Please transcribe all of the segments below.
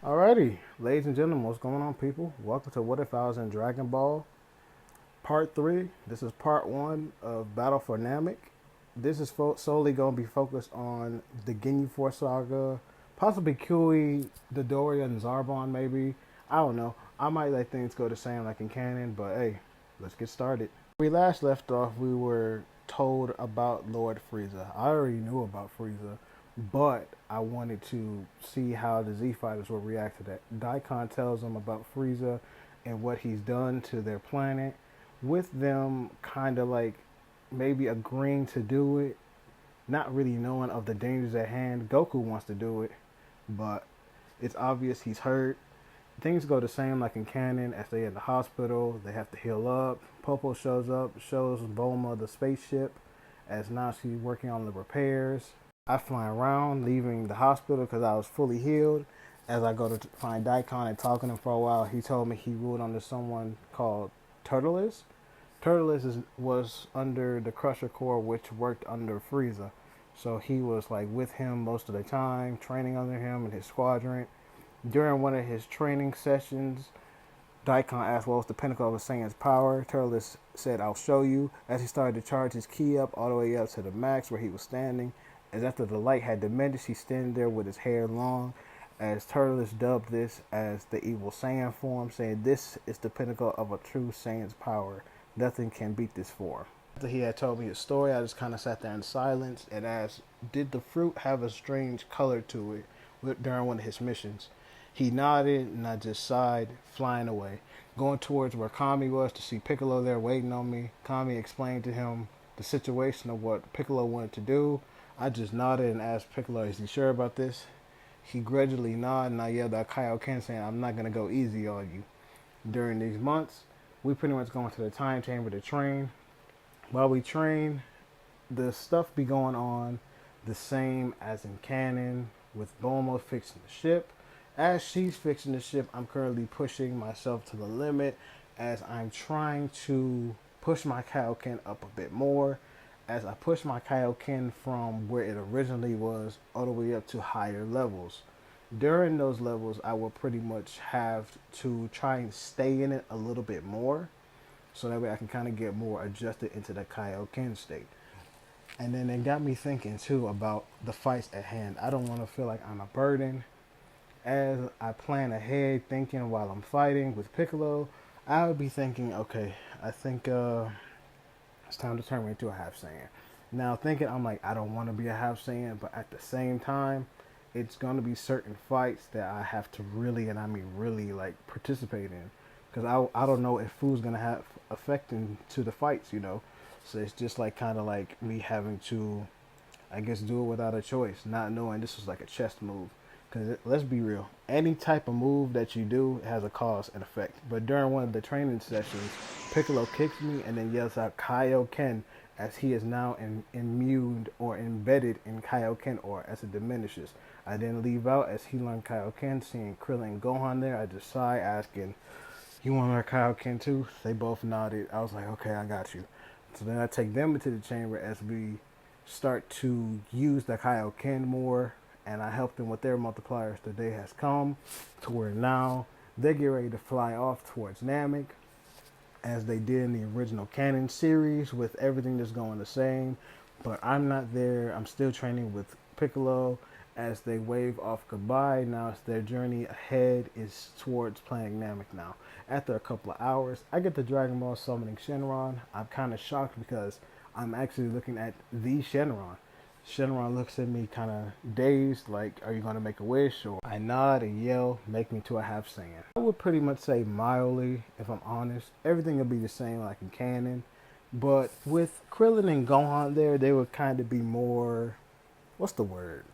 Alrighty, ladies and gentlemen, what's going on, people? Welcome to What If I Was in Dragon Ball Part 3. This is Part 1 of Battle for Namek. This is solely going to be focused on the Ginyu Force Saga, possibly Kui, Dodoria, and Zarbon, maybe. I don't know. I might let things go the same like in canon, but hey, let's get started. We last left off, we were told about Lord Frieza. I already knew about Frieza, but I wanted to see how the Z Fighters will react to that. Daikon tells them about Frieza and what he's done to their planet, with them kind of like maybe agreeing to do it, not really knowing of the dangers at hand. Goku wants to do it, but it's obvious he's hurt. Things go the same like in canon as they in the hospital. They have to heal up. Popo shows up, shows Bulma the spaceship as now she's working on the repairs. I fly around, leaving the hospital because I was fully healed. As I go to find Daikon and talking to him for a while, he told me he ruled under someone called Turtles. Was under the Crusher Corps, which worked under Frieza. So he was like with him most of the time, training under him and his squadron. During one of his training sessions, Daikon asked what was the pinnacle of a Saiyan's power. Turles said, I'll show you. As he started to charge his ki up all the way up to the max where he was standing, as after the light had diminished, he standing there with his hair long, as Turles dubbed this as the evil Saiyan form, saying this is the pinnacle of a true Saiyan's power. Nothing can beat this form. After he had told me his story, I just kind of sat there in silence and asked, did the fruit have a strange color to it during one of his missions? He nodded and I just sighed, flying away. Going towards where Kami was to see Piccolo there waiting on me. Kami explained to him the situation of what Piccolo wanted to do. I just nodded and asked Piccolo, is he sure about this? He grudgingly nodded and I yelled at Kaioken saying, I'm not going to go easy on you. During these months, we pretty much go into the time chamber to train. While we train, the stuff be going on the same as in canon, with Bulma fixing the ship. As she's fixing the ship, I'm currently pushing myself to the limit as I'm trying to push my Kaioken up a bit more. As I push my Kaioken from where it originally was all the way up to higher levels. During those levels, I will pretty much have to try and stay in it a little bit more so that way I can kind of get more adjusted into the Kaioken state. And then it got me thinking too about the fights at hand. I don't want to feel like I'm a burden. As I plan ahead, thinking while I'm fighting with Piccolo, I would be thinking, okay, I think it's time to turn me into a half Saiyan. Now thinking, I'm like, I don't want to be a half Saiyan, but at the same time, it's going to be certain fights that I have to really, and I mean really, like participate in, because I don't know if food's going to have affecting to the fights, you know. So it's just like kind of like me having to, I guess, do it without a choice, not knowing this was like a chess move. Because let's be real, any type of move that you do has a cause and effect. But during one of the training sessions, Piccolo kicks me and then yells out Kaioken as he is now immured or embedded in Kaioken or as it diminishes. I then leave out as he learned Kaioken, seeing Krillin and Gohan there. I just sigh asking, you want to learn Kaioken too? They both nodded. I was like, okay, I got you. So then I take them into the chamber as we start to use the Kaioken more, and I help them with their multipliers. The day has come to where now they get ready to fly off towards Namek as they did in the original canon series with everything that's going the same. But I'm not there. I'm still training with Piccolo as they wave off goodbye. Now it's their journey ahead is towards playing Namek now. After a couple of hours, I get the Dragon Ball summoning Shenron. I'm kind of shocked because I'm actually looking at the Shenron. Shenron looks at me kind of dazed, like, are you going to make a wish? Or I nod and yell, make me to a half Saiyan. I would pretty much say mildly, if I'm honest. Everything will be the same like in canon. But with Krillin and Gohan there, they would kind of be more, what's the word?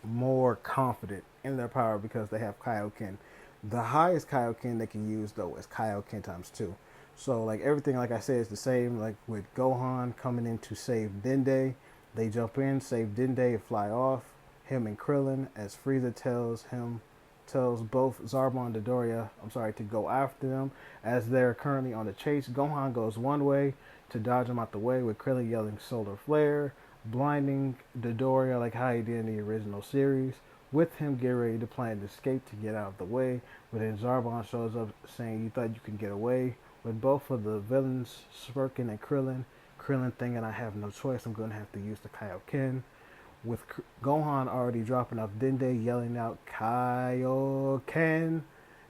More confident in their power because they have Kaioken. The highest Kaioken they can use, though, is Kaioken times 2. So, like, everything, like I said, is the same. Like, with Gohan coming in to save Dende, they jump in, save Dende, and fly off. Him and Krillin, as Frieza tells both Zarbon and Dodoria, to go after them. As they're currently on the chase, Gohan goes one way to dodge them out the way, with Krillin yelling Solar Flare, blinding Dodoria like how he did in the original series. with him getting ready to plan to escape to get out of the way. But then Zarbon shows up saying, "You thought you could get away?" With both of the villains smirking and Krillin thinking, "I have no choice, I'm going to have to use the Kaioken." With Gohan already dropping off Dende, yelling out Kaioken.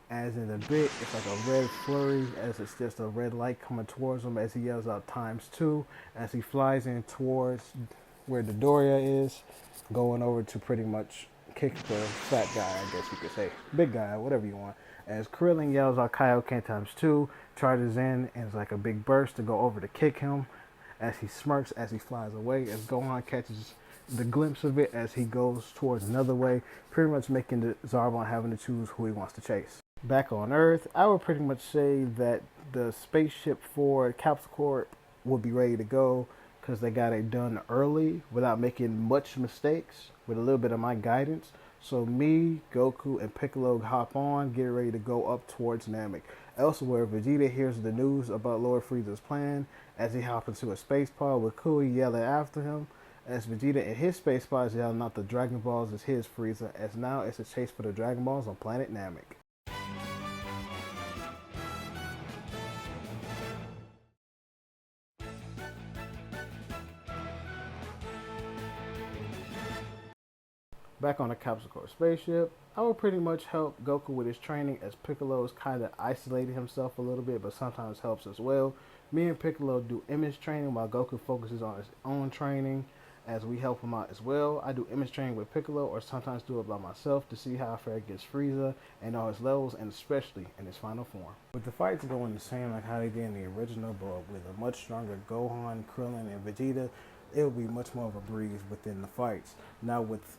As in the bit, it's like a red flurry, as it's just a red light coming towards him as he yells out ×2 as he flies in towards where the Doria is, going over to pretty much kick the fat guy, I guess you could say. Big guy, whatever you want. As Krillin yells out Kaioken ×2, charges in, and it's like a big burst to go over to kick him as he smirks as he flies away, as Gohan catches the glimpse of it as he goes towards another way, pretty much making the Zarbon having to choose who he wants to chase. Back on Earth, I would pretty much say that the spaceship for Capsule Corp will be ready to go because they got it done early without making much mistakes with a little bit of my guidance. So me, Goku, and Piccolo hop on, get ready to go up towards Namek. Elsewhere, Vegeta hears the news about Lord Frieza's plan as he hops into a space pod with Coolie yelling after him. As Vegeta and his space pod is yelling out the Dragon Balls as his Frieza, as now it's a chase for the Dragon Balls on planet Namek. Back on the Capsule Corp spaceship, I would pretty much help Goku with his training as Piccolo's kind of isolated himself a little bit, but sometimes helps as well. Me and Piccolo do image training while Goku focuses on his own training as we help him out as well. I do image training with Piccolo or sometimes do it by myself to see how far it gets Frieza and all his levels, and especially in his final form. With the fights going the same like how they did in the original, but with a much stronger Gohan, Krillin, and Vegeta, it will be much more of a breeze within the fights. Now with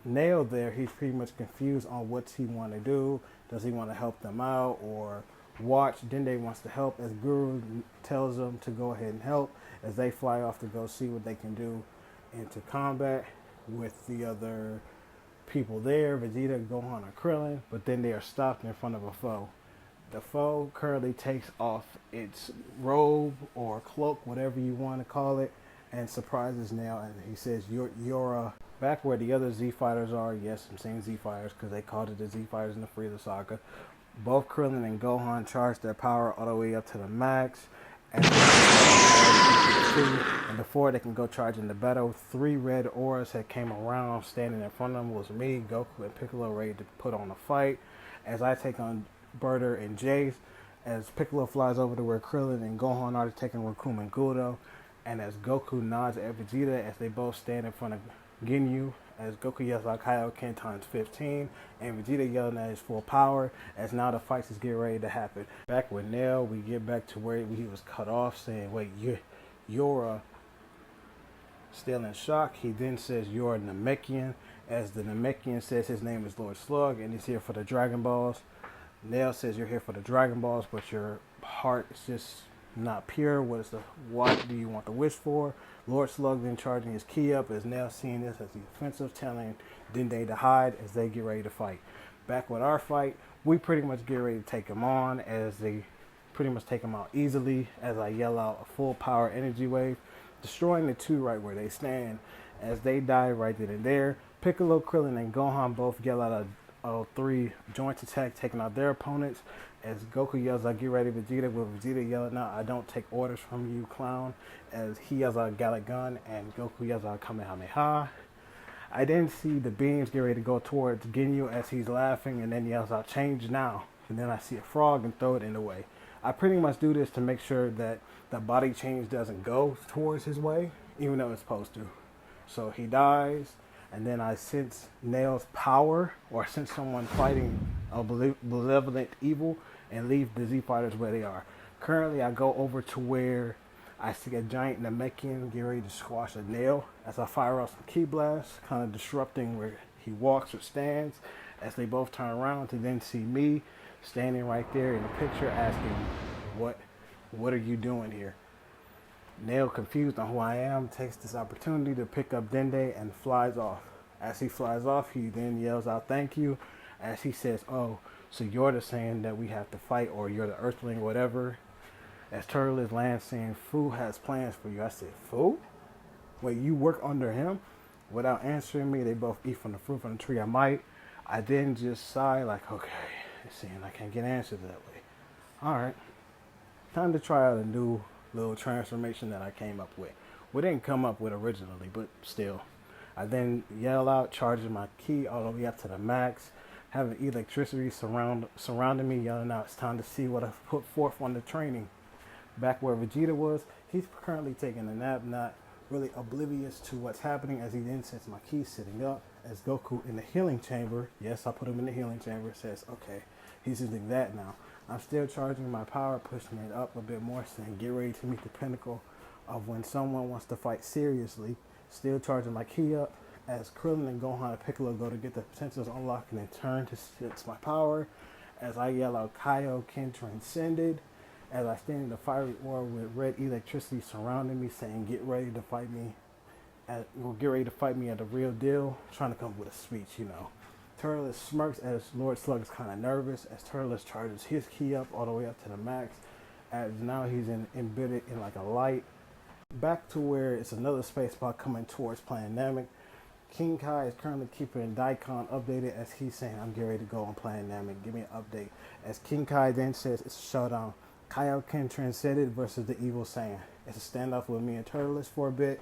Nail there, he's pretty much confused on what he want to do. Does he want to help them out or watch? Dende wants to help as Guru tells them to go ahead and help as they fly off to go see what they can do into combat with the other people there, Vegeta, Gohan, and Krillin, but then they are stopped in front of a foe. The foe currently takes off its robe or cloak, whatever you want to call it, and surprises Nail, and he says, you're back where the other Z Fighters are. Yes, I'm saying Z Fighters because they called it the Z Fighters in the Frieza saga. Both Krillin and Gohan charge their power all the way up to the max. And before they can go charge in the battle, 3 red auras had came around. Standing in front of them was me, Goku, and Piccolo ready to put on a fight. As I take on Berter and Jace, as Piccolo flies over to where Krillin and Gohan are taking Rakuma and Guldo, and as Goku nods at Vegeta as they both stand in front of Ginyu, as Goku yells out Kaioken ×15, and Vegeta yelling at his full power, as now the fights is getting ready to happen. Back with Nail, we get back to where he was cut off, saying, wait, you're still in shock. He then says, you're a Namekian, as the Namekian says his name is Lord Slug, and he's here for the Dragon Balls. Nail says, you're here for the Dragon Balls, but your heart is just not pure. What do you want the wish for? Lord Slug then charging his ki up as Nail seeing this as the offensive, telling Dende to hide as they get ready to fight. Back with our fight, we pretty much get ready to take him on as they pretty much take him out easily as I yell out a full power energy wave, destroying the 2 right where they stand as they die right then and there. Piccolo, Krillin, and Gohan both yell out a 3 joint attack, taking out their opponents. As Goku yells out, get ready, Vegeta, with Vegeta yelling out, I don't take orders from you, clown, as he yells out, Gallic Gun, and Goku yells out, Kamehameha. I then see the beams get ready to go towards Ginyu as he's laughing, and then yells out, change now. And then I see a frog and throw it in the way. I pretty much do this to make sure that the body change doesn't go towards his way, even though it's supposed to. So he dies, and then I sense Nail's power, or sense someone fighting a malevolent evil, and leave the Z Fighters where they are. Currently, I go over to where I see a giant Namekian get ready to squash a Nail as I fire off some ki blasts, kind of disrupting where he walks or stands, as they both turn around to then see me standing right there in the picture asking, what are you doing here? Nail, confused on who I am, takes this opportunity to pick up Dende and flies off. As he flies off, he then yells out, thank you, as he says, oh, so you're the saying that we have to fight, or you're the Earthling, whatever. As Turtle is land saying, Fu has plans for you. I said, Fu? Wait, you work under him? Without answering me, they both eat from the fruit from the tree. I then just sigh like, okay, it seems I can't get answers that way. All right, time to try out a new little transformation that I came up with. We didn't come up with originally, but still. I then yell out, charging my ki all the way up to the max, having electricity surrounding me, yelling out, it's time to see what I put forth on the training. Back where Vegeta was, he's currently taking a nap, not really oblivious to what's happening, as he then sets my ki sitting up, as Goku in the healing chamber, yes, I put him in the healing chamber, says, okay, he's using that now. I'm still charging my power, pushing it up a bit more, saying get ready to meet the pinnacle of when someone wants to fight seriously. Still charging my ki up, as Krillin and Gohan and Piccolo go to get the potentials unlocked and then turn to sense my power, as I yell out Kaioken Transcended, as I stand in the fiery aura with red electricity surrounding me, saying get ready to fight me get ready to fight me at the real deal, trying to come up with a speech, you know. Turles smirks as Lord Slug is kind of nervous, as Turles charges his ki up all the way up to the max, as now he's embedded in like a light. Back to where it's another space spot coming towards Planet Namek. King Kai is currently keeping Daikon updated, as he's saying, I'm getting ready to go on Planet Namek, give me an update. As King Kai then says it's a showdown. Kaioken Transcended versus the Evil Saiyan. It's a standoff with me and Turles for a bit,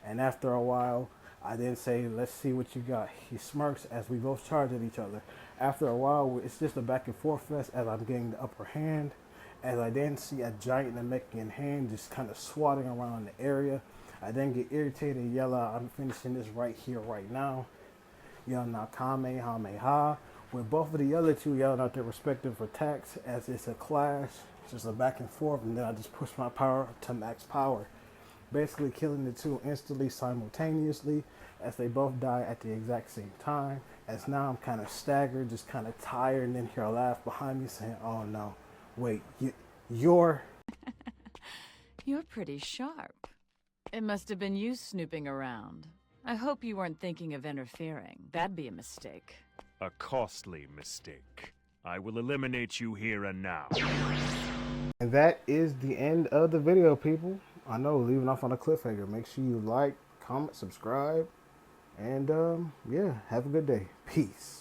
and after a while, I then say, let's see what you got. He smirks as we both charge at each other. After a while, it's just a back and forth fest as I'm getting the upper hand, as I then see a giant Namekian hand just kind of swatting around the area. I then get irritated and yell out, I'm finishing this right here, right now. Yelling out Kamehameha, with both of the other two yelling out their respective attacks, as it's a clash. It's just a back and forth, and then I just push my power to max power, basically killing the two instantly simultaneously, as they both die at the exact same time. As now I'm kind of staggered, just kind of tired, and then hear a laugh behind me saying, oh no, wait, you're... You're pretty sharp. It must have been you snooping around. I hope you weren't thinking of interfering. That'd be a mistake. A costly mistake. I will eliminate you here and now. And that is the end of the video, people. I know, leaving off on a cliffhanger. Make sure you like, comment, subscribe, and yeah, have a good day. Peace.